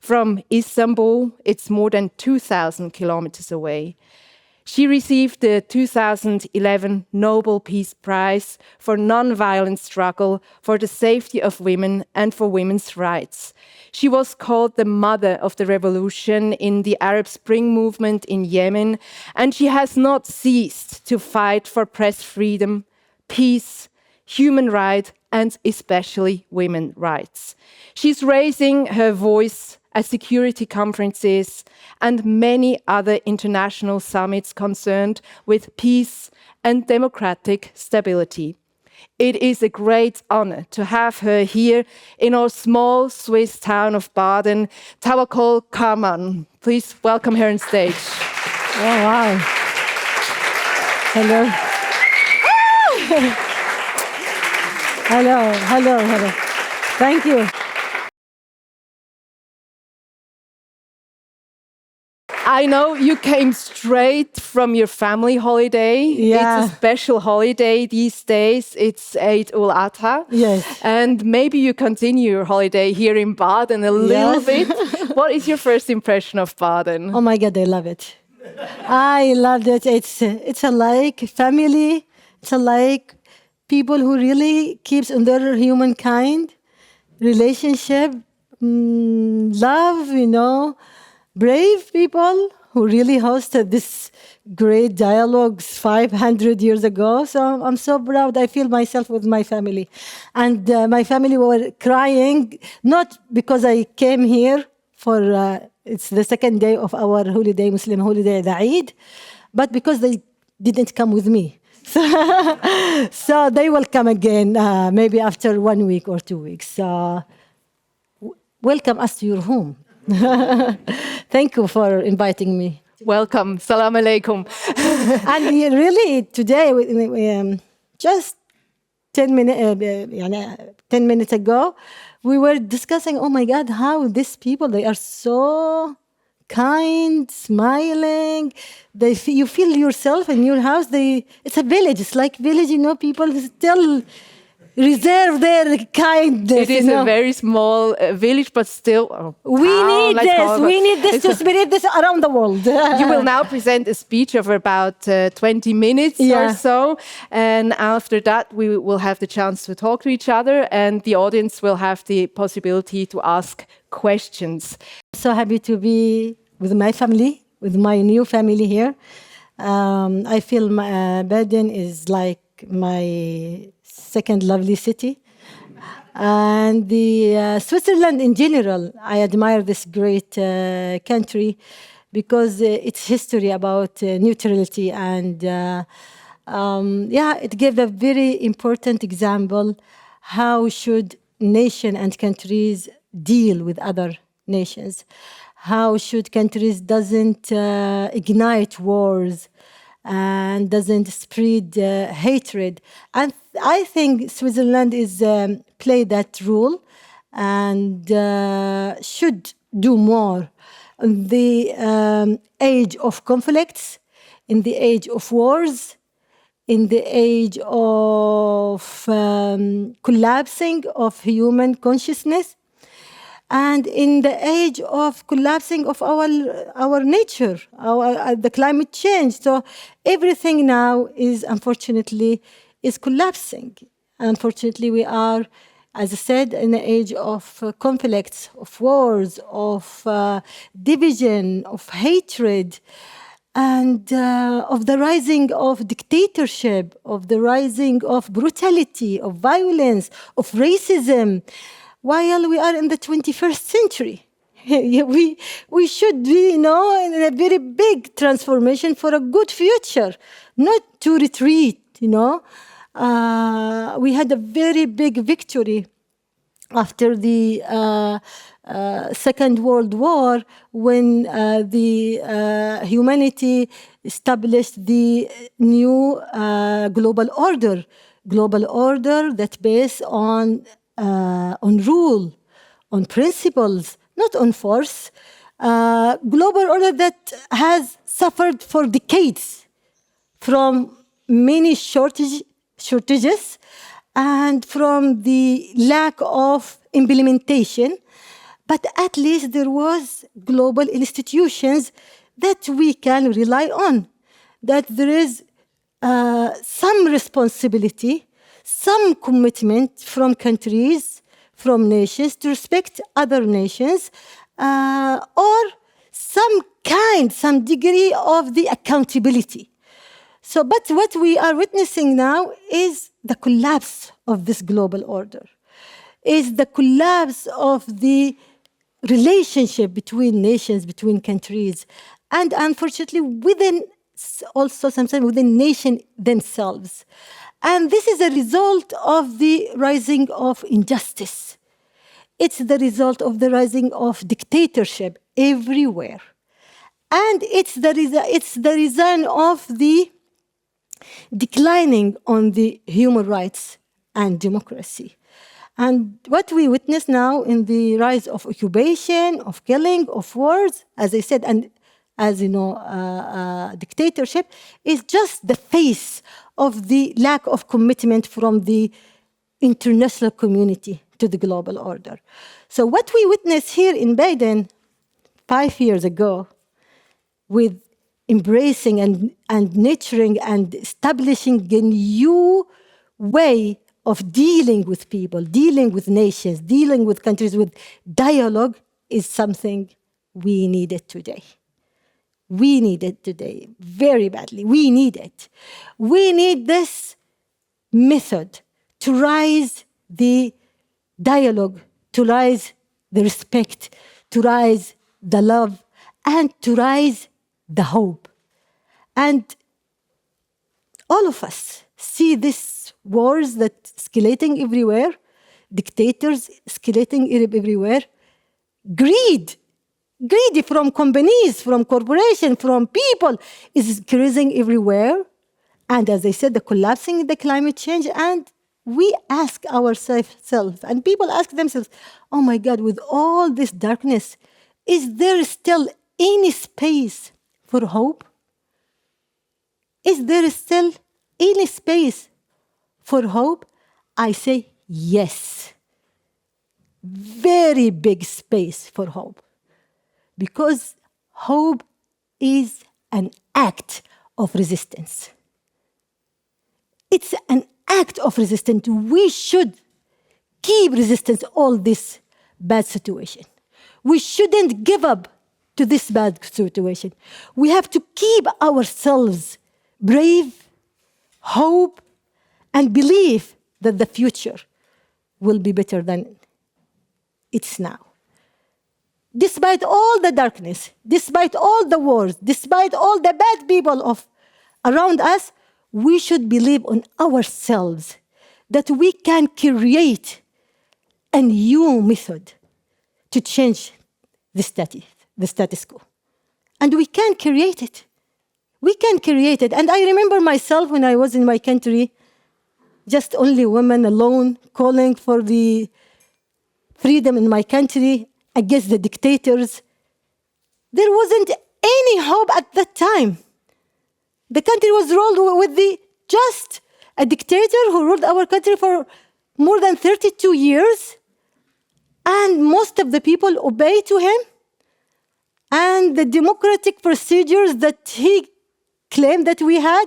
from Istanbul. It's more than 2,000 kilometers away. She received the 2011 Nobel Peace Prize for nonviolent struggle for the safety of women and for women's rights. She was called the mother of the revolution in the Arab Spring movement in Yemen, and she has not ceased to fight for press freedom, peace, human rights, and especially women's rights. She's raising her voice at security conferences and many other international summits concerned with peace and democratic stability. It is a great honor to have her here in our small Swiss town of Baaden, توكل Kərman. Please welcome her on stage. Oh, wow. Hello. Hello. Thank you. I know you came straight from your family holiday. Yeah. It's a special holiday these days. It's Eid al-Adha. Yes. And maybe you continue your holiday here in Baaden a little bit. What is your first impression of Baaden? Oh my God, I love it. I love it. It's a like family. It's a like people who really keeps on their humankind, relationship, love, brave people who really hosted this great dialogues 500 years ago. So I'm so proud. I feel myself with my family. And my family were crying, not because I came here for, it's the second day of our holiday, Muslim holiday, the Eid, but because they didn't come with me. So they will come again, maybe after 1 week or 2 weeks. Welcome us to your home. Thank you for inviting me. Welcome. Salam alaikum. And really, today, just 10 minutes ago, we were discussing, oh my God, how these people, they are so kind, smiling. You feel yourself in your house. It's a village. It's like village, people still reserve their kindness. It is a very small village, but still. We need this to spread this around the world. You will now present a speech of about 20 minutes or so. And after that, we will have the chance to talk to each other, and the audience will have the possibility to ask questions. So happy to be with my family, with my new family here. I feel Baaden is like my second lovely city. And the Switzerland in general, I admire this great country because its history about neutrality and it gave a very important example how should nation and countries deal with other nations. How should countries doesn't ignite wars and doesn't spread hatred. And I think Switzerland is play that role and should do more in the age of conflicts, in the age of wars, in the age of collapsing of human consciousness, and in the age of collapsing of our nature, the climate change. So everything now is, unfortunately, is collapsing. Unfortunately, we are, as I said, in the age of conflicts, of wars, of division, of hatred, and of the rising of dictatorship, of the rising of brutality, of violence, of racism. While we are in the 21st century, we should be, in a very big transformation for a good future, not to retreat, We had a very big victory after the Second World War when the humanity established the new global order that based on rule, on principles, not on force. Global order that has suffered for decades from many shortages and from the lack of implementation. But at least there was global institutions that we can rely on, that there is some responsibility, some commitment from countries, from nations to respect other nations, or some degree of the accountability. So, but what we are witnessing now is the collapse of this global order, is the collapse of the relationship between nations, between countries, and unfortunately also sometimes within nations themselves. And this is a result of the rising of injustice. It's the result of the rising of dictatorship everywhere. And it's the reason of the declining on the human rights and democracy. And what we witness now in the rise of occupation, of killing, of wars, as I said, and as you know, dictatorship, is just the face of the lack of commitment from the international community to the global order. So what we witnessed here in Biden 5 years ago, with embracing and nurturing and establishing a new way of dealing with people, dealing with nations, dealing with countries with dialogue, is something we needed today. We need it today, very badly. We need it. We need this method to rise the dialogue, to rise the respect, to rise the love, and to rise the hope. And all of us see these wars that escalating everywhere, dictators escalating everywhere, greedy from companies, from corporations, from people is increasing everywhere. And as I said, the collapsing in the climate change. And we ask ourselves, and people ask themselves, oh my God, with all this darkness, is there still any space for hope? Is there still any space for hope? I say yes. Very big space for hope. Because hope is an act of resistance. It's an act of resistance. We should keep resistance all this bad situation. We shouldn't give up to this bad situation. We have to keep ourselves brave, hope, and believe that the future will be better than it's now. Despite all the darkness, despite all the wars, despite all the bad people around us, we should believe on ourselves that we can create a new method to change the status quo. And we can create it. We can create it. And I remember myself when I was in my country, just only women alone calling for the freedom in my country against the dictators. There wasn't any hope at that time. The country was ruled with just a dictator who ruled our country for more than 32 years. And most of the people obeyed to him. And the democratic procedures that he claimed that we had,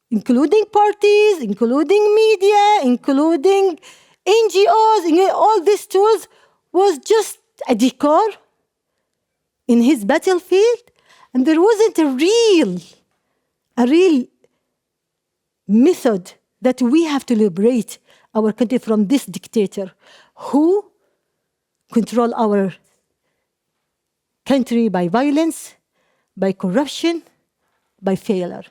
including parties, including media, including NGOs, all these tools, was just a decor in his battlefield. And there wasn't a real method that we have to liberate our country from this dictator who control our country by violence, by corruption, by failure.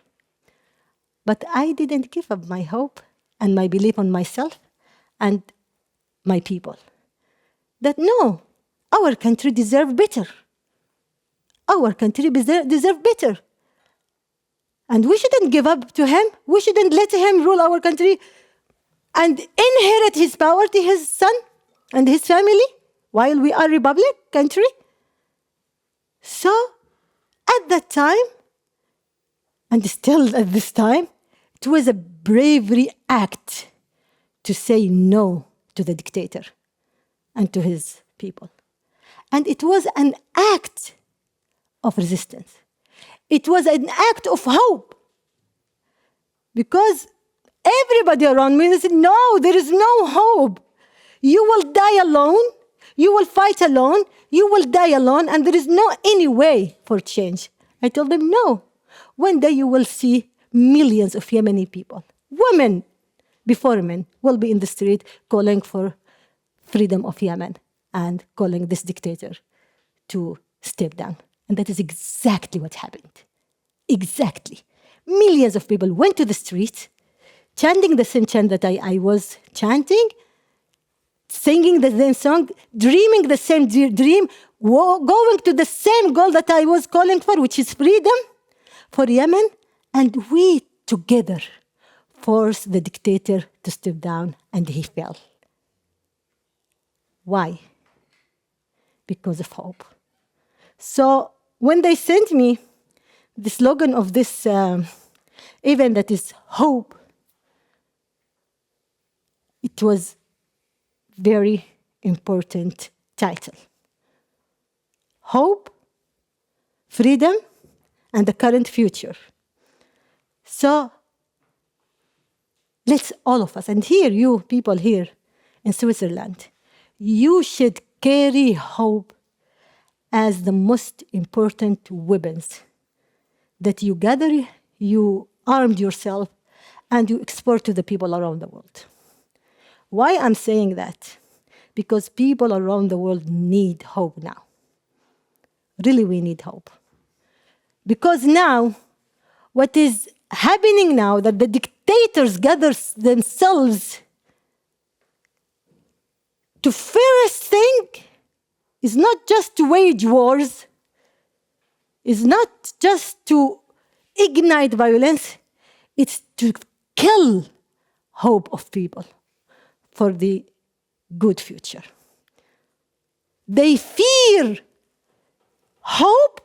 But I didn't give up my hope and my belief on myself and my people. That no, our country deserves better. Our country deserves better. And we shouldn't give up to him. We shouldn't let him rule our country and inherit his power to his son and his family while we are a republic country. So, at that time, and still at this time, it was a bravery act to say no to the dictator and to his people. And it was an act of resistance. It was an act of hope. Because everybody around me said, no, there is no hope. You will die alone. You will fight alone. You will die alone. And there is no any way for change. I told them, no. One day you will see millions of Yemeni people, women before men, will be in the street calling for freedom of Yemen and calling this dictator to step down. And that is exactly what happened. Exactly. Millions of people went to the street, chanting the same chant that I was chanting, singing the same song, dreaming the same dream, going to the same goal that I was calling for, which is freedom for Yemen. And we together forced the dictator to step down, and he fell. Why? Because of hope. So when they sent me the slogan of this event that is hope, it was very important title. Hope, freedom, and the current future. So let's all of us, and here you people here in Switzerland, you should carry hope as the most important weapons that you gather, you armed yourself, and you export to the people around the world. Why I'm saying that? Because people around the world need hope now. Really, we need hope. Because now, what is happening now, that the dictators gather themselves to first thing is not just to wage wars, is not just to ignite violence, it's to kill hope of people for the good future. They fear hope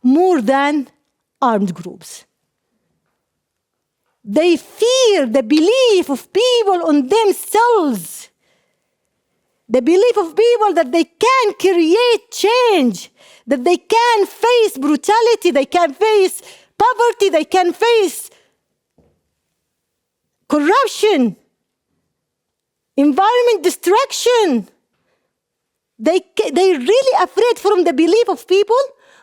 more than armed groups. They fear the belief of people on themselves, the belief of people that they can create change, that they can face brutality, they can face poverty, they can face corruption, environment destruction. They're really afraid from the belief of people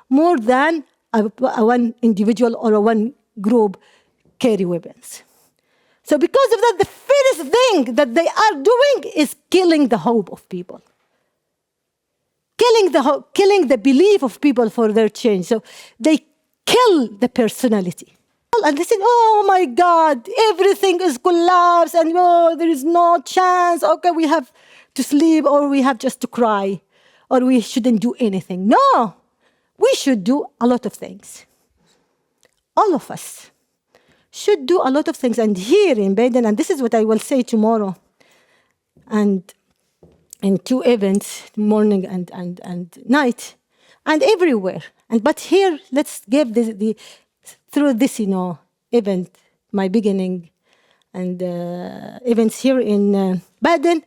more than one individual or one group carry weapons. So because of that, the first thing that they are doing is killing the hope of people. Killing the belief of people for their change. So they kill the personality. And they say, oh my God, everything is collapsed and oh, there is no chance. Okay, we have to sleep or we have just to cry or we shouldn't do anything. No, we should do a lot of things. All of us should do a lot of things. And here in Baaden, and this is what I will say tomorrow, and in 2 events, morning and night, and everywhere. But here, let's give through this, event, my beginning, and events here in Baaden,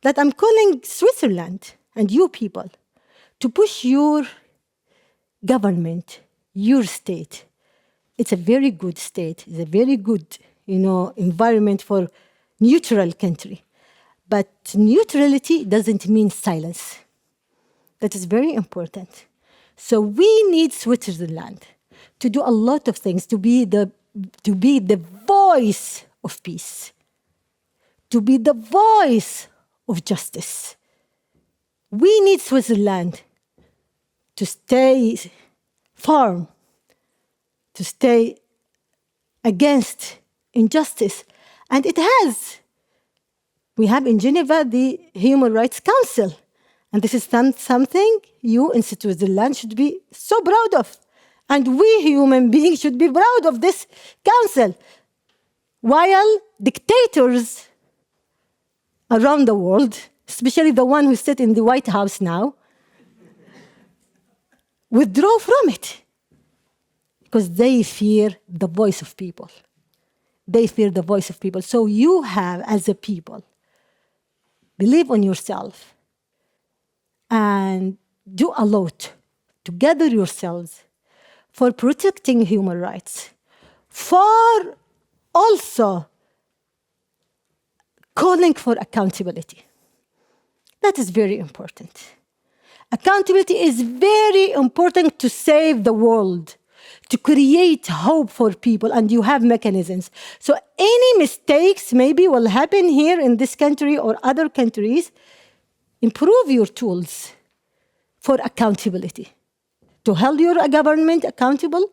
that I'm calling Switzerland and you people to push your government, your state. It's a very good state. It's a very good, environment for neutral country. But neutrality doesn't mean silence. That is very important. So we need Switzerland to do a lot of things, to be the voice of peace, to be the voice of justice. We need Switzerland to stay firm, to stay against injustice. And it has. We have in Geneva the Human Rights Council. And this is something you in Switzerland should be so proud of. And we human beings should be proud of this council. While dictators around the world, especially the one who sit in the White House now, withdraw from it. Because they fear the voice of people. They fear the voice of people. So you have, as a people, believe on yourself and do a lot to gather yourselves for protecting human rights, for also calling for accountability. That is very important. Accountability is very important to save the world, to create hope for people, and you have mechanisms. So any mistakes maybe will happen here in this country or other countries, improve your tools for accountability, to hold your government accountable,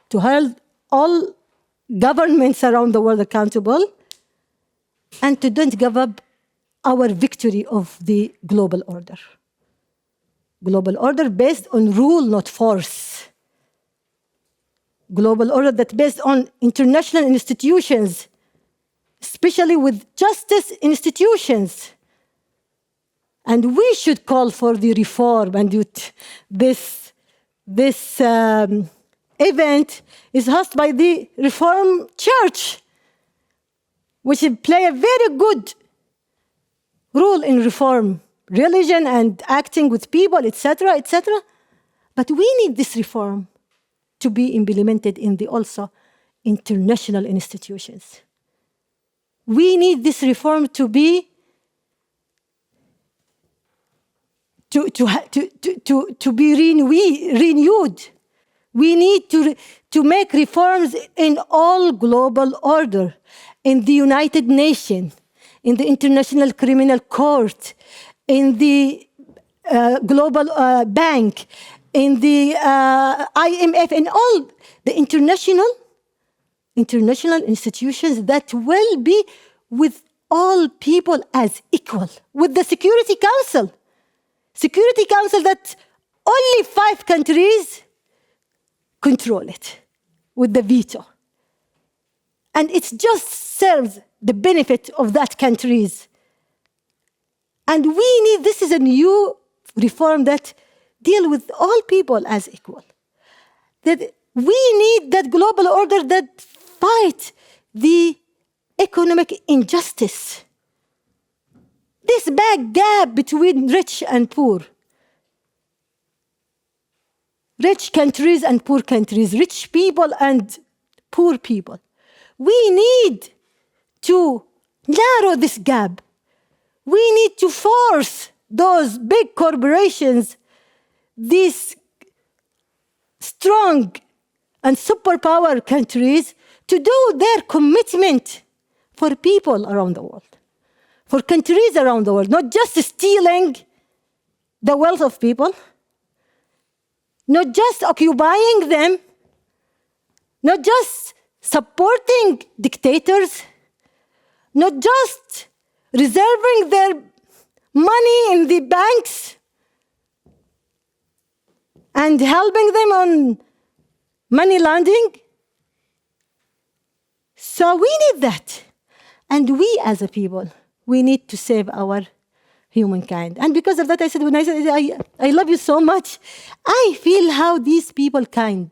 to hold all governments around the world accountable, and to don't give up our victory of the global order. Global order based on rule, not force. Global order that's based on international institutions, especially with justice institutions. And we should call for the reform. And this event is hosted by the Reform Church, which play a very good role in reform, religion and acting with people, etc., etc. But we need this reform to be implemented in the also international institutions. We need this reform to be renewed. We need to make reforms in all global order, in the United Nations, in the International Criminal Court, in the Global Bank, in the IMF, in all the international institutions that will be with all people as equal, with the Security Council that only 5 countries control it with the veto. And it just serves the benefit of that countries. And we need, this is a new reform that deal with all people as equal. That we need that global order that fight the economic injustice. This big gap between rich and poor. Rich countries and poor countries, rich people and poor people. We need to narrow this gap. We need to force those big corporations, these strong and superpower countries, to do their commitment for people around the world, for countries around the world, not just stealing the wealth of people, not just occupying them, not just supporting dictators, not just reserving their money in the banks and helping them on money laundering. So we need that. And we as a people, we need to save our humankind. And because of that, I said, when I said, I love you so much, I feel how these people kind.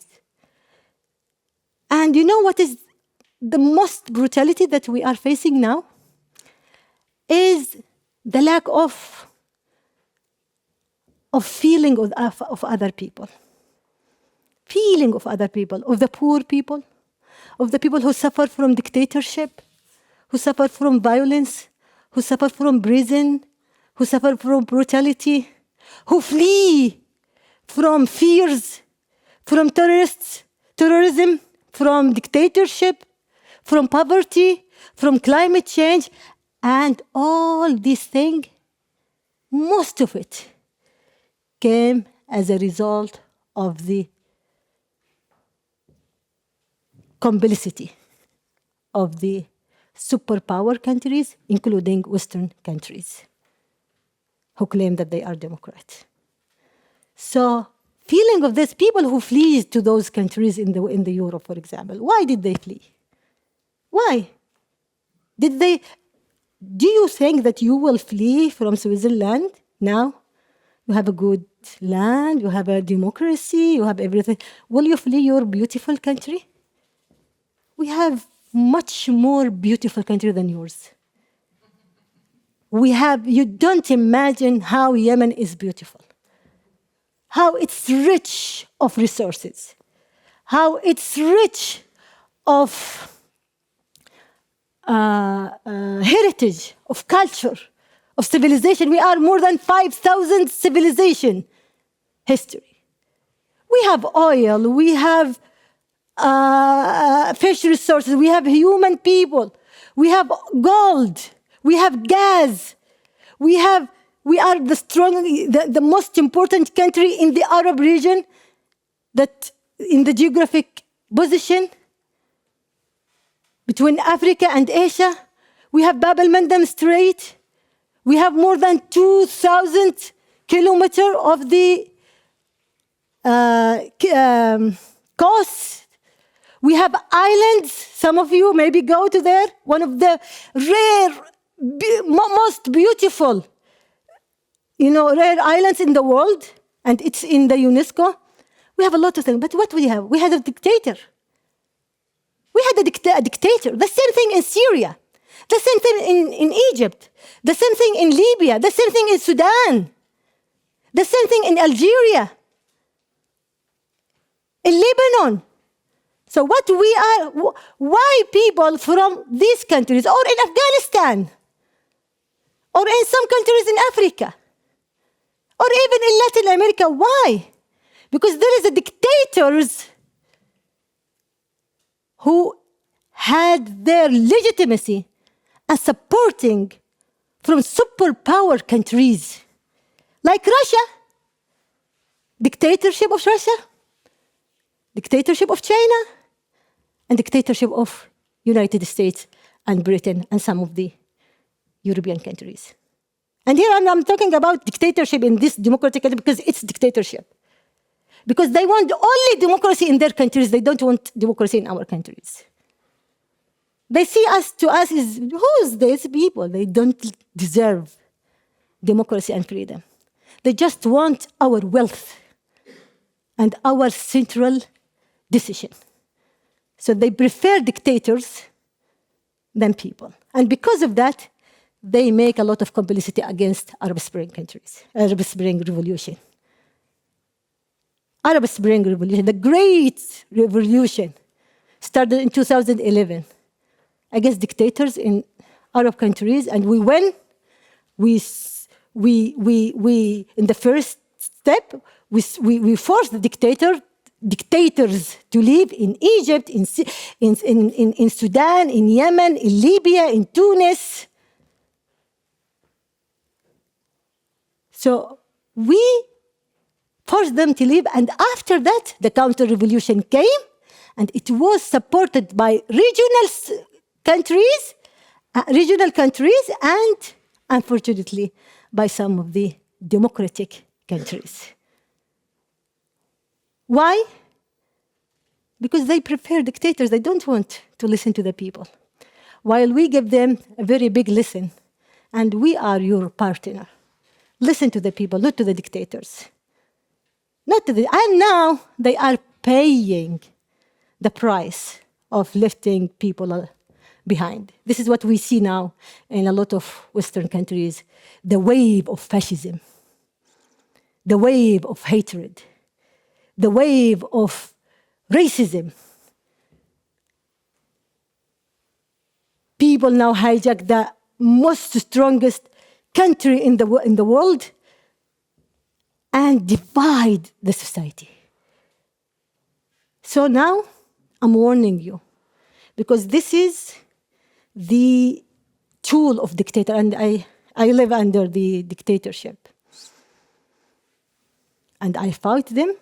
And you know what is the most brutality that we are facing now? Is the lack of feeling of other people. Feeling of other people, of the poor people, of the people who suffer from dictatorship, who suffer from violence, who suffer from prison, who suffer from brutality, who flee from fears, from terrorism, from dictatorship, from poverty, from climate change, and all these things, most of it came as a result of the complicity of the superpower countries, including Western countries, who claim that they are democrats. So, feeling of this, people who flee to those countries in the Europe, for example, why did they flee? Why? Do you think that you will flee from Switzerland now? You have a good land, you have a democracy, you have everything. Will you flee your beautiful country? We have much more beautiful country than yours. you don't imagine how Yemen is beautiful, how it's rich of resources, how it's rich of heritage, of culture, of civilization. We are more than 5,000 civilization history. We have oil, we have fish resources, we have human people, we have gold, we have gas, we are the most important country in the Arab region, that in the geographic position between Africa and Asia. We have Bab el-Mandeb Strait. We have more than 2,000 kilometers of the coast. We have islands. Some of you maybe go to there. One of the rare, most beautiful, rare islands in the world, and it's in the UNESCO. We have a lot of things, but what we have? We had a dictator. We had a dictator. The same thing in Syria. The same thing in Egypt. The same thing in Libya. The same thing in Sudan. The same thing in Algeria. In Lebanon. So why people from these countries, or in Afghanistan, or in some countries in Africa, or even in Latin America, why? Because there is a dictators who had their legitimacy and supporting from superpower countries like Russia, dictatorship of Russia, dictatorship of China, and dictatorship of United States and Britain and some of the European countries. And here I'm talking about dictatorship in this democratic country because it's dictatorship. Because they want only democracy in their countries. They don't want democracy in our countries. They see us as, who's these people? They don't deserve democracy and freedom. They just want our wealth and our central decision. So they prefer dictators than people. And because of that, they make a lot of complicity against Arab Spring countries, Arab Spring Revolution. Arab Spring Revolution, the great revolution, started in 2011 against dictators in Arab countries, and we won. We in the first step, we forced the dictators to live in Egypt, in Sudan, in Yemen, in Libya, in Tunis. So we forced them to leave, and after that, the counter-revolution came, and it was supported by regional countries, and unfortunately, by some of the democratic countries. Why? Because they prefer dictators. They don't want to listen to the people. While we give them a very big listen, and we are your partner. Listen to the people, not to the dictators. And now they are paying the price of lifting people behind. This is what we see now in a lot of Western countries, the wave of fascism, the wave of hatred, the wave of racism. People now hijack the most strongest country in the world and divide the society. So now I'm warning you, because this is the tool of dictator, and I live under the dictatorship. And I fought them.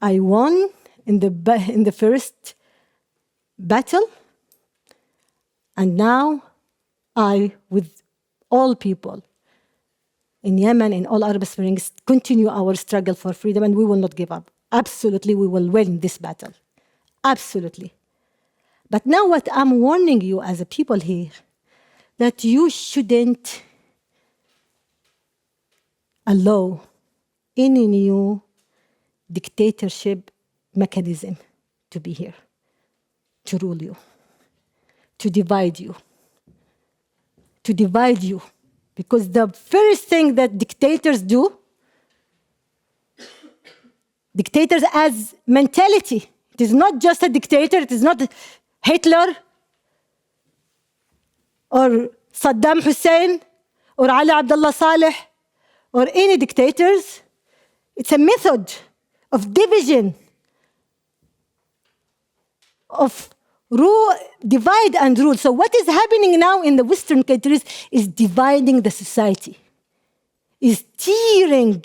I won in the first battle, and now with all people in Yemen, in all Arab Springs, continue our struggle for freedom, and we will not give up. Absolutely, we will win this battle. Absolutely. But now what I'm warning you as a people here, that you shouldn't allow any new dictatorship mechanism to be here, to rule you, to divide you, Because the first thing that dictators do, dictators as mentality, it is not just a dictator, it is not Hitler or Saddam Hussein or Ali Abdullah Saleh or any dictators. It's a method of division, of rule, divide and rule. So what is happening now in the Western countries is dividing the society, is tearing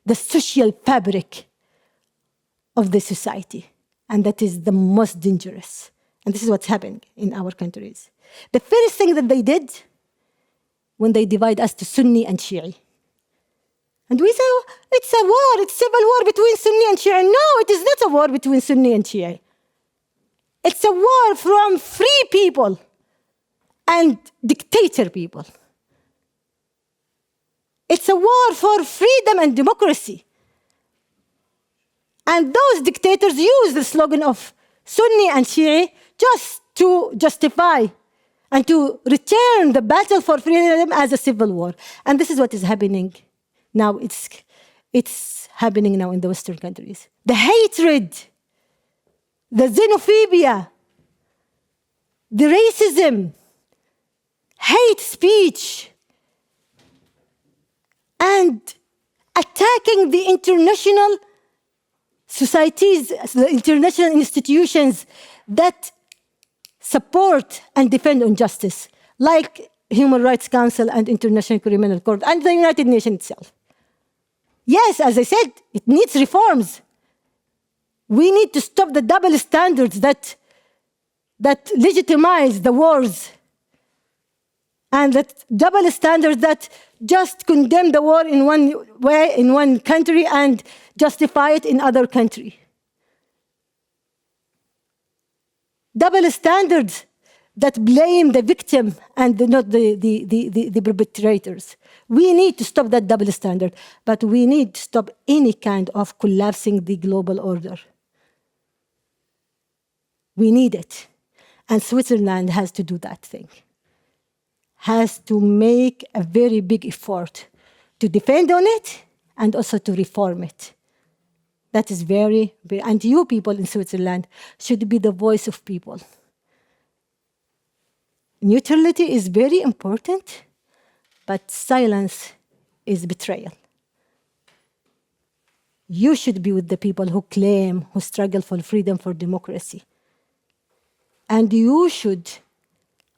the social fabric of the society. And that is the most dangerous. And this is what's happening in our countries. The first thing that they did when they divide us to Sunni and Shi'i. And we say, oh, it's a war, it's civil war between Sunni and Shi'i. No, it is not a war between Sunni and Shi'i. It's a war from free people and dictator people. It's a war for freedom and democracy. And those dictators use the slogan of Sunni and Shi'i just to justify and to return the battle for freedom as a civil war. And this is what is happening now. It's happening now in the Western countries. The hatred, the xenophobia, the racism, hate speech, and attacking the international societies, the international institutions that support and defend on justice, like Human Rights Council and International Criminal Court and the United Nations itself. Yes, as I said, it needs reforms. We need to stop the double standards that legitimize the wars and that double standards that just condemn the war in one way, in one country, and justify it in other country. Double standards that blame the victim and not the perpetrators. We need to stop that double standard, but we need to stop any kind of collapsing the global order. We need it. And Switzerland has to do that thing. Has to make a very big effort to defend on it and also to reform it. That is very, very, and you people in Switzerland should be the voice of people. Neutrality is very important, but silence is betrayal. You should be with the people who claim, who struggle for freedom, for democracy. And you should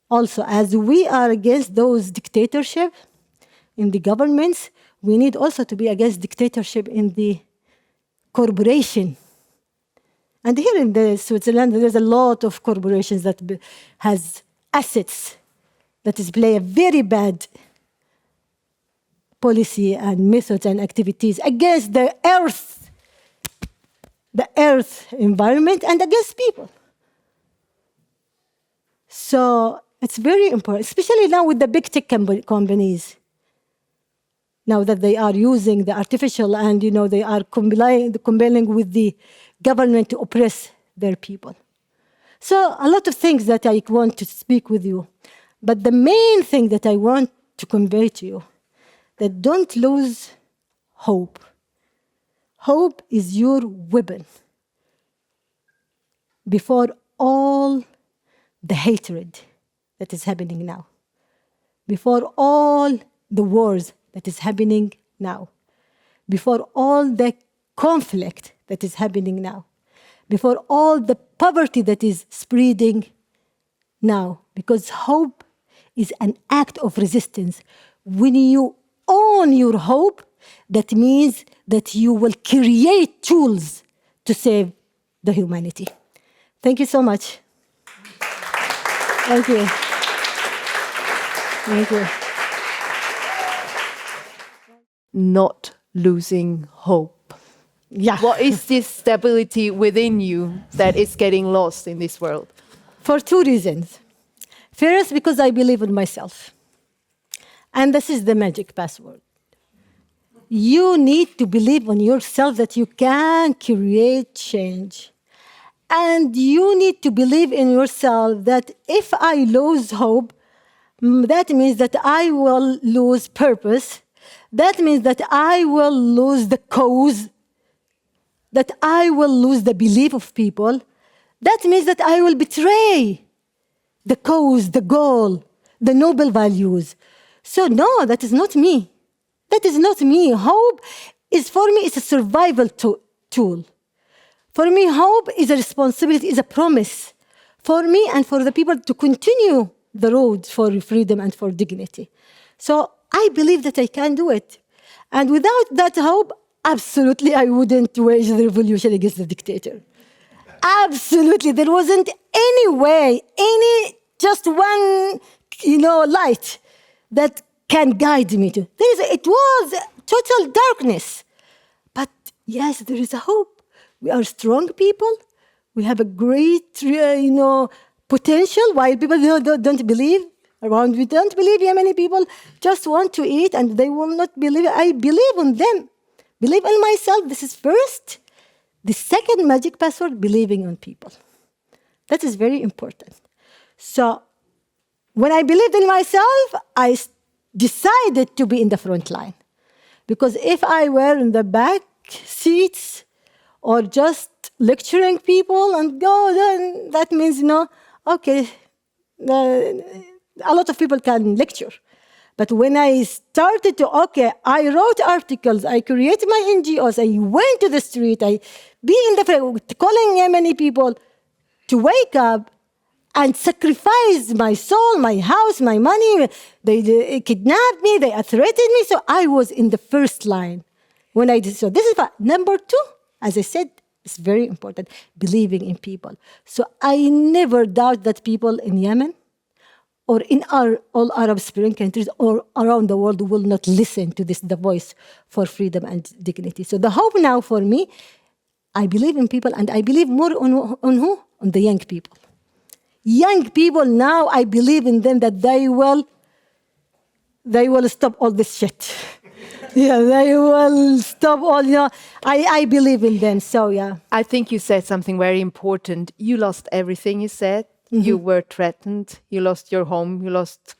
also, as we are against those dictatorship in the governments, we need also to be against dictatorship in the corporation. And here in the Switzerland, there's a lot of corporations that has assets that is play a very bad policy and methods and activities against the earth environment and against people. So it's very important, especially now with the big tech companies. Now that they are using the artificial and they are combining with the government to oppress their people. So a lot of things that I want to speak with you. But the main thing that I want to convey to you, that don't lose hope. Hope is your weapon before all the hatred that is happening now, before all the wars that is happening now, before all the conflict that is happening now, before all the poverty that is spreading now, because hope is an act of resistance. When you own your hope, that means that you will create tools to save the humanity. Thank you so much. Thank you. Thank you. Not losing hope. Yeah. What is this stability within you that is getting lost in this world? For two reasons. First, because I believe in myself. And this is the magic password. You need to believe in yourself that you can create change. And you need to believe in yourself that if I lose hope, that means that I will lose purpose. That means that I will lose the cause, that I will lose the belief of people. That means that I will betray the cause, the goal, the noble values. So no, that is not me. That is not me. Hope is, for me, is a survival tool. For me, hope is a responsibility, is a promise for me and for the people to continue the road for freedom and for dignity. So I believe that I can do it. And without that hope, absolutely I wouldn't wage the revolution against the dictator. Absolutely. There wasn't any way, just one, light that can guide me to. It was total darkness. But yes, there is a hope. We are strong people. We have a great, potential. While people don't believe around, we don't believe Yemeni people just want to eat and they will not believe. I believe in them. Believe in myself. This is first. The second magic password, believing in people. That is very important. So when I believed in myself, I decided to be in the front line. Because if I were in the back seats or just lecturing people and go, then that means, okay, a lot of people can lecture. But when I started I wrote articles, I created my NGOs, I went to the street, I be in the front, calling Yemeni people to wake up and sacrifice my soul, my house, my money. They kidnapped me, they threatened me. So I was in the first line when I did so. This is number two, as I said, it's very important, believing in people. So I never doubt that people in Yemen or in all Arab Spring countries or around the world will not listen to the voice for freedom and dignity. So the hope now for me, I believe in people, and I believe more on who? On the young people. Young people now, I believe in them that they will stop all this shit. Yeah, they will stop all, I believe in them, so yeah. I think you said something very important. You lost everything, you said. Mm-hmm. You were threatened. You lost your home. You lost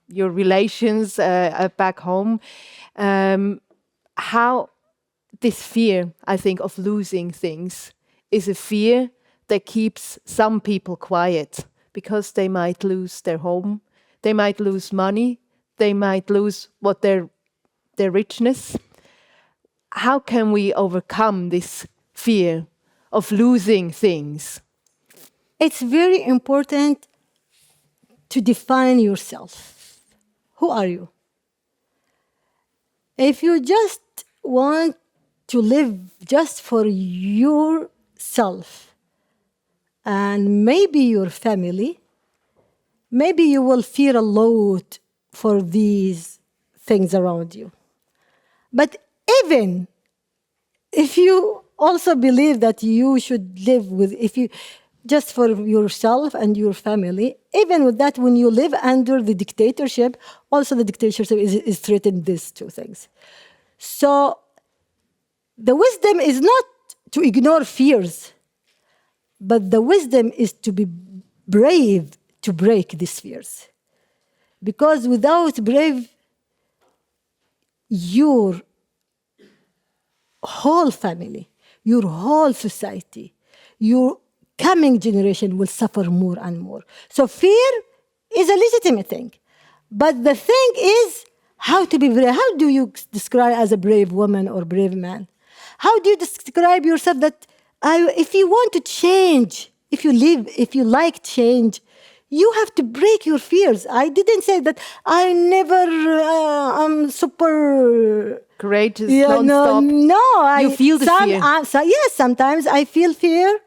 your relations back home. How this fear, I think, of losing things is a fear that keeps some people quiet because they might lose their home. They might lose money. They might lose their richness. How can we overcome this fear of losing things? It's very important to define yourself. Who are you? If you just want to live just for yourself and maybe your family, maybe you will fear a lot for these things around you. But even if you also believe that you should live just for yourself and your family, even with that, when you live under the dictatorship, also the dictatorship is threatening these two things. So the wisdom is not to ignore fears, but the wisdom is to be brave to break these fears. Because without brave, your whole family, your whole society, your coming generation will suffer more and more. So fear is a legitimate thing. But the thing is how to be brave. How do you describe as a brave woman or brave man? How do you describe yourself that if you want to change, if you like change, you have to break your fears. I didn't say that I never am super courageous, non-stop. No, you feel the fear. Yes, sometimes I feel fear.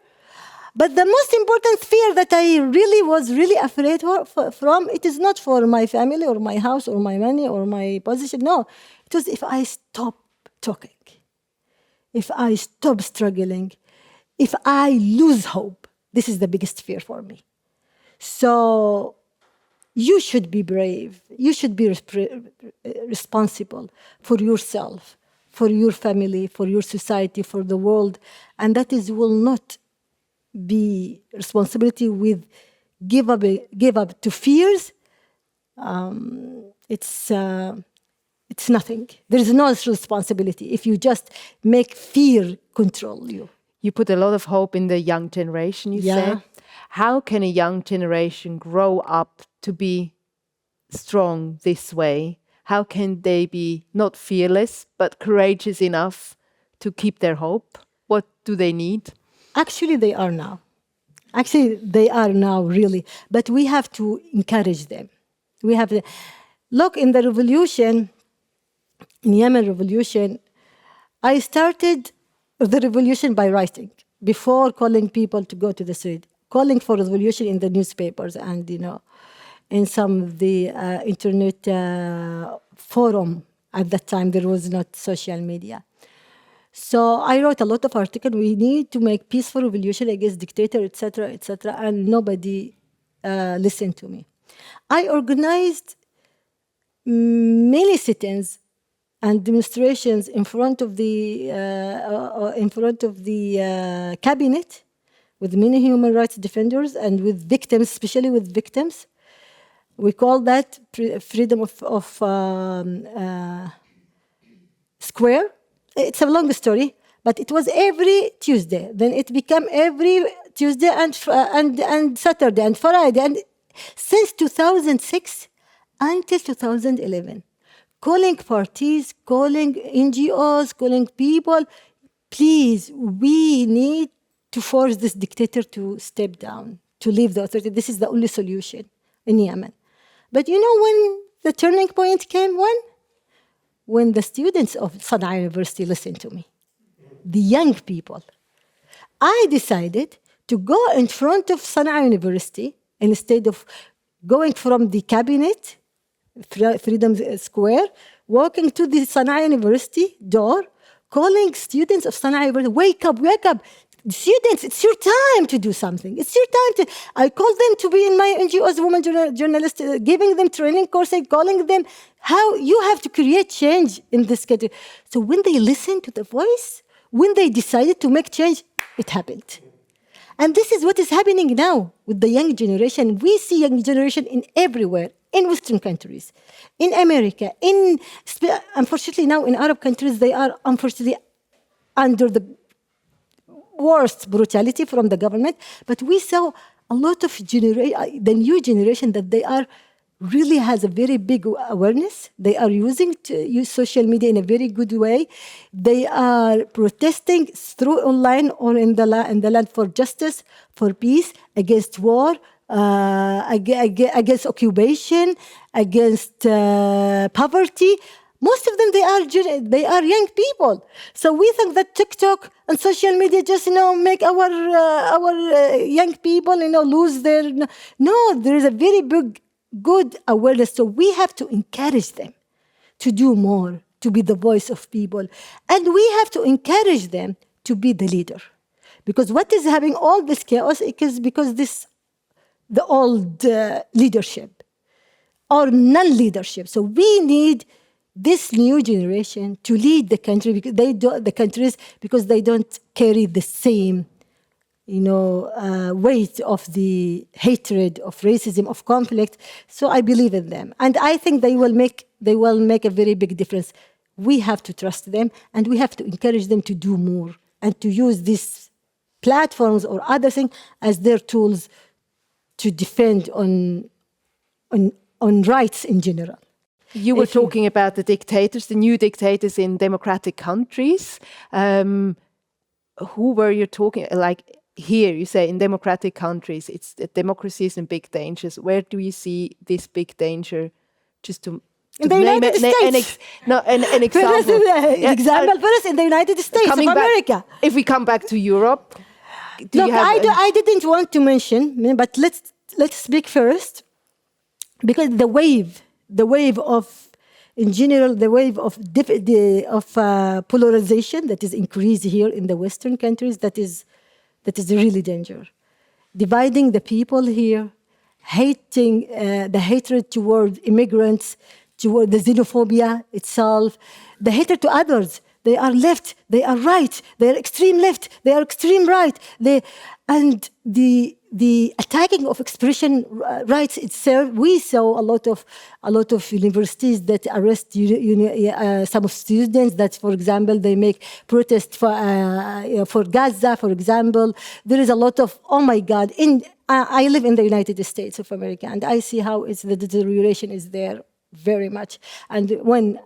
But the most important fear that I was really afraid from, it is not for my family or my house or my money or my position. No, it was if I stop talking, if I stop struggling, if I lose hope. This is the biggest fear for me. So you should be brave. You should be responsible for yourself, for your family, for your society, for the world. And that will not be responsibility with give up to fears, It's nothing. There is no responsibility if you just make fear control you. You put a lot of hope in the young generation, you said. How can a young generation grow up to be strong this way? How can they be not fearless, but courageous enough to keep their hope? What do they need? Actually, they are now. Really. But we have to encourage them. We have to look in the revolution, in Yemen revolution. I started the revolution by writing before calling people to go to the street, calling for revolution in the newspapers and in some of the internet forum. At that time, there was not social media. So I wrote a lot of articles. We need to make peaceful revolution against dictator, etc., and nobody listened to me. I organized many sit-ins and demonstrations in front of the cabinet with many human rights defenders and with victims, especially with victims. We call that freedom of square. It's a long story, but it was every Tuesday. Then it became every Tuesday and Saturday and Friday, and since 2006 until 2011. Calling parties, calling NGOs, calling people, please, we need to force this dictator to step down, to leave the authority. This is the only solution in Yemen. But when the turning point came, when the students of Sana'a University listened to me, the young people, I decided to go in front of Sana'a University instead of going from the cabinet, Freedom Square, walking to the Sana'a University door, calling students of Sana'a University, wake up, students, it's your time to do something. It's your time to. I called them to be in my NGO as women journalists, giving them training courses, calling them how you have to create change in this country. So when they listened to the voice, when they decided to make change, it happened. And this is what is happening now with the young generation. We see young generation in everywhere, in Western countries, in America, unfortunately now in Arab countries, they are unfortunately under the worst brutality from the government. But we saw a lot of the new generation that they are really has a very big awareness. They are using social media in a very good way. They are protesting through online or in the land for justice, for peace, against war, against occupation, against poverty. Most of them, they are young people. So we think that TikTok and social media just make our young people lose their. No, there is a very big good awareness. So we have to encourage them to do more, to be the voice of people, and we have to encourage them to be the leader, because what is having all this chaos is because the old leadership or non-leadership. So we need this new generation to lead the country because they don't carry the same weight of the hatred, of racism, of conflict. So I believe in them, and I think they will make a very big difference. We have to trust them, and we have to encourage them to do more and to use these platforms or other things as their tools to defend on rights in general. You were talking about the dictators, the new dictators in democratic countries. Who were you talking? Like here, you say in democratic countries, democracy is in big dangers. Where do you see this big danger? Just to in the United States. An example. Example first in the United States of America. If we come back to Europe, I didn't want to mention, but let's speak first, because the wave of, in general, the wave of polarization that is increased here in the Western countries, that is really danger. Dividing the people here, hating the hatred toward immigrants, toward the xenophobia itself, the hatred to others. They are left, they are right, they are extreme left, they are extreme right. And the the attacking of expression rights itself. We saw a lot of universities that arrest some of students. That, for example, they make protests for Gaza, for example. There is a lot of, oh my God. I live in the United States of America, and I see how the deterioration is there very much. And when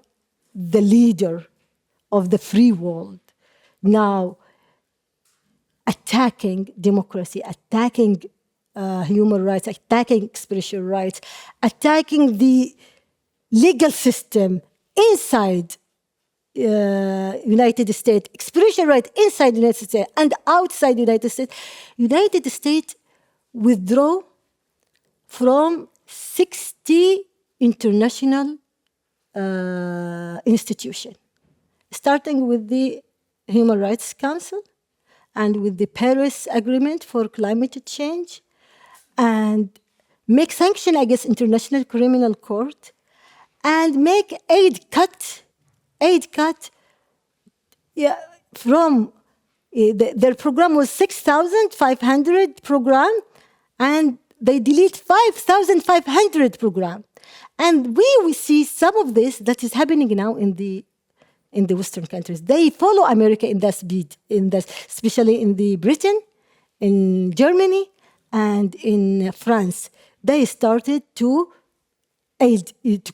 the leader of the free world now attacking democracy, attacking human rights, attacking expression rights, attacking the legal system inside United States, expression rights inside United States and outside United States withdraw from 60 international institutions, starting with the Human Rights Council, and with the Paris Agreement for Climate Change, and make sanction against International Criminal Court, and make aid cut from their program was 6,500 program, and they delete 5,500 program. And we see some of this that is happening now in the Western countries. They follow America in that speed, especially in the Britain, in Germany, and in France. They started to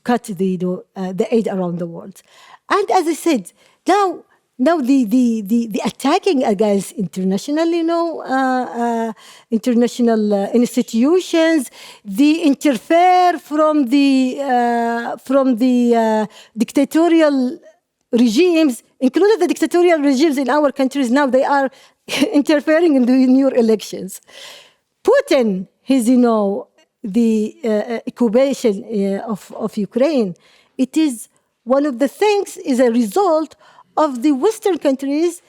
cut the aid around the world. And as I said, now the attacking against international, international institutions, the interfere from the dictatorial regimes, including the dictatorial regimes in our countries now, they are interfering in your elections. Putin, the occupation of Ukraine, it is one of the things is a result of the Western countries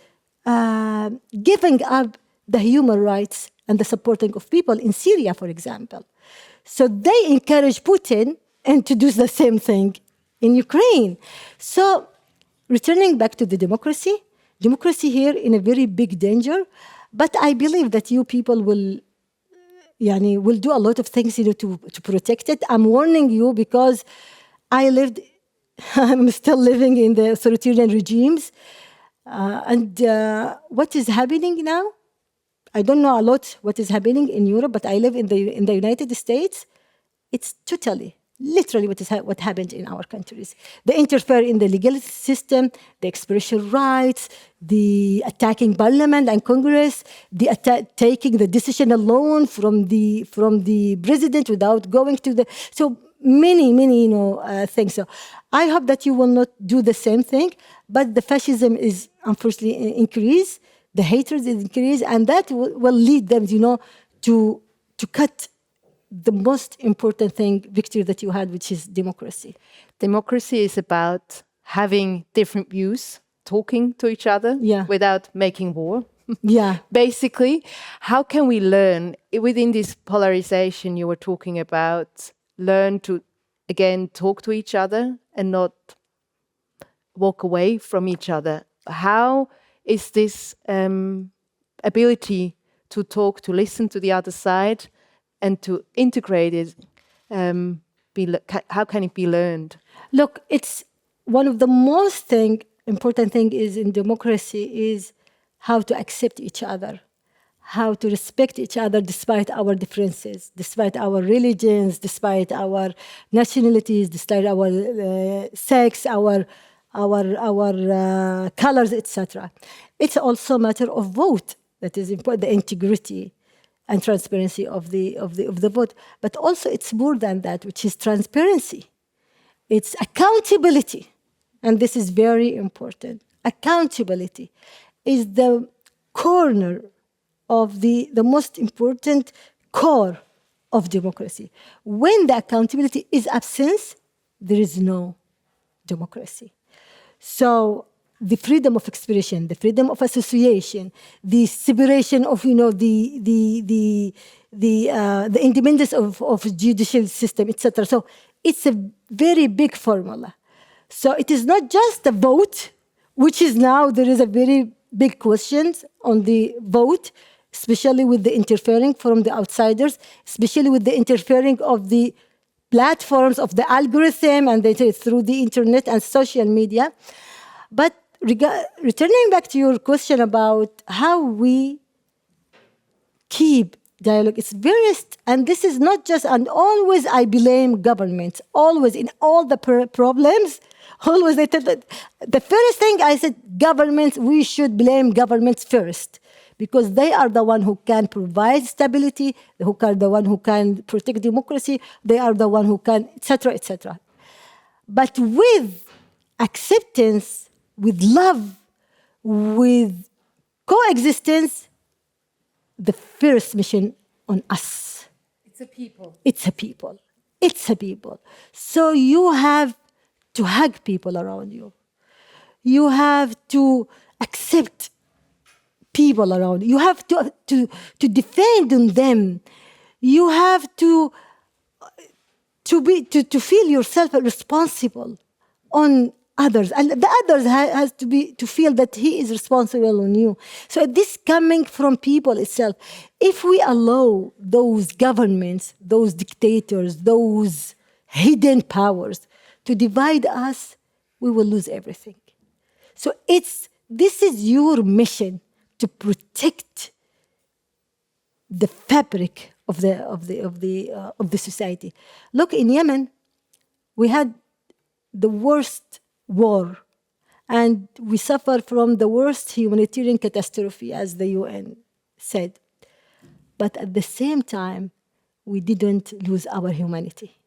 giving up the human rights and the supporting of people in Syria, for example. So they encourage Putin and to do the same thing in Ukraine. So returning back to the democracy here in a very big danger, but I believe that you people will do a lot of things to protect it. I'm warning you because I'm still living in the authoritarian regimes. And what is happening now, I don't know a lot what is happening in Europe, but I live in the United States. It's literally what happened in our countries. They interfere in the legal system, the expression rights, the attacking parliament and Congress, the taking the decision alone from the president without going to the... So many things. So I hope that you will not do the same thing, but the fascism is unfortunately increased, the hatred is increased, and that will lead them, to cut the most important thing, victory that you had, which is democracy. Democracy is about having different views, talking to each other without making war. Yeah. Basically, how can we learn within this polarization you were talking about, learn to, again, talk to each other and not walk away from each other? How is this ability to talk, to listen to the other side, and to integrate it, how can it be learned? Look, it's one of the most important thing is in democracy is how to accept each other, how to respect each other despite our differences, despite our religions, despite our nationalities, despite our sex, our colors, etc. It's also a matter of vote that is important, the integrity and transparency of the vote. But also it's more than that, which is transparency. It's accountability. And this is very important. Accountability is the corner of the most important core of democracy. When the accountability is absent, there is no democracy. So the freedom of expression, the freedom of association, the separation of the independence of judicial system, etc. So it's a very big formula. So it is not just the vote, which is now there is a very big question on the vote. especially with the interfering from the outsiders, especially with the interfering of the platforms of the algorithm and through the internet and social media. But returning back to your question about how we keep dialogue, it's very, and this is not just, and always I blame governments, always in all the problems, always the first thing I said, governments, we should blame governments first, because they are the one who can provide stability, who are the one who can protect democracy, they are the one who can, etc., etc. But with acceptance, with love, with coexistence, the first mission on us. It's a people. It's a people. It's a people. So you have to hug people around you. You have to accept people around you. You have to defend on them. You have to feel yourself responsible on others, and the others has to feel that he is responsible on you. So this coming from people itself. If we allow those governments, those dictators, those hidden powers to divide us, we will lose everything. So this is your mission, to protect the fabric of the society. Look, in Yemen, we had the worst war, and we suffer from the worst humanitarian catastrophe, as the UN said. But at the same time, we didn't lose our humanity.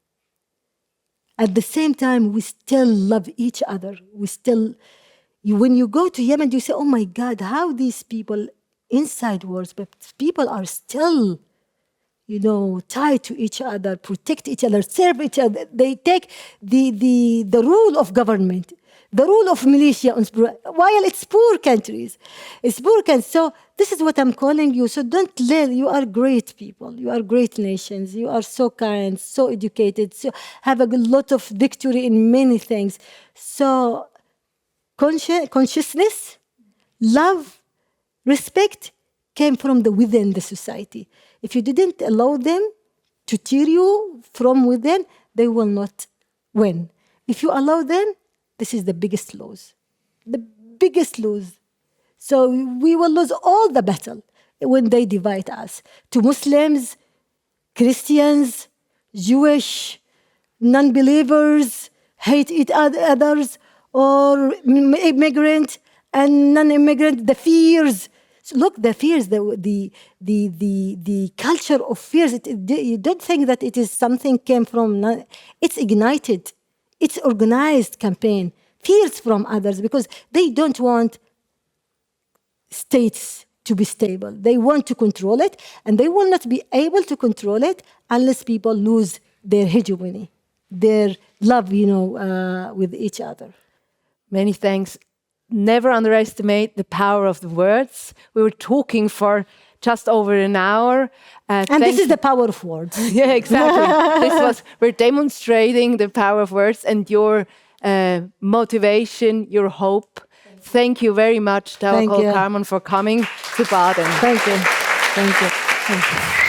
At the same time, we still love each other. When you go to Yemen, you say, oh my God, how these people inside wars, but people are still, tied to each other, protect each other, serve each other. They take the rule of government, the rule of militia, while it's poor countries. It's poor countries. So this is what I'm calling you. So you are great people. You are great nations. You are so kind, so educated, so have a lot of victory in many things. So consciousness, love, respect came from within the society. If you didn't allow them to tear you from within, they will not win. If you allow them, this is the biggest loss. The biggest loss. So we will lose all the battle when they divide us to Muslims, Christians, Jewish, non-believers, hate each others, or immigrant and non-immigrant, the fears. So look, the fears, the culture of fears, you don't think that it is something came from, it's ignited, it's organized campaign, fears from others, because they don't want states to be stable. They want to control it, and they will not be able to control it unless people lose their hegemony, their love, with each other. Many thanks. Never underestimate the power of the words. We were talking for just over an hour. And this is the power of words. Yeah, exactly. We're demonstrating the power of words and your motivation, your hope. Thank you very much, Krman, for coming to Baaden. Thank you. Thank you. Thank you.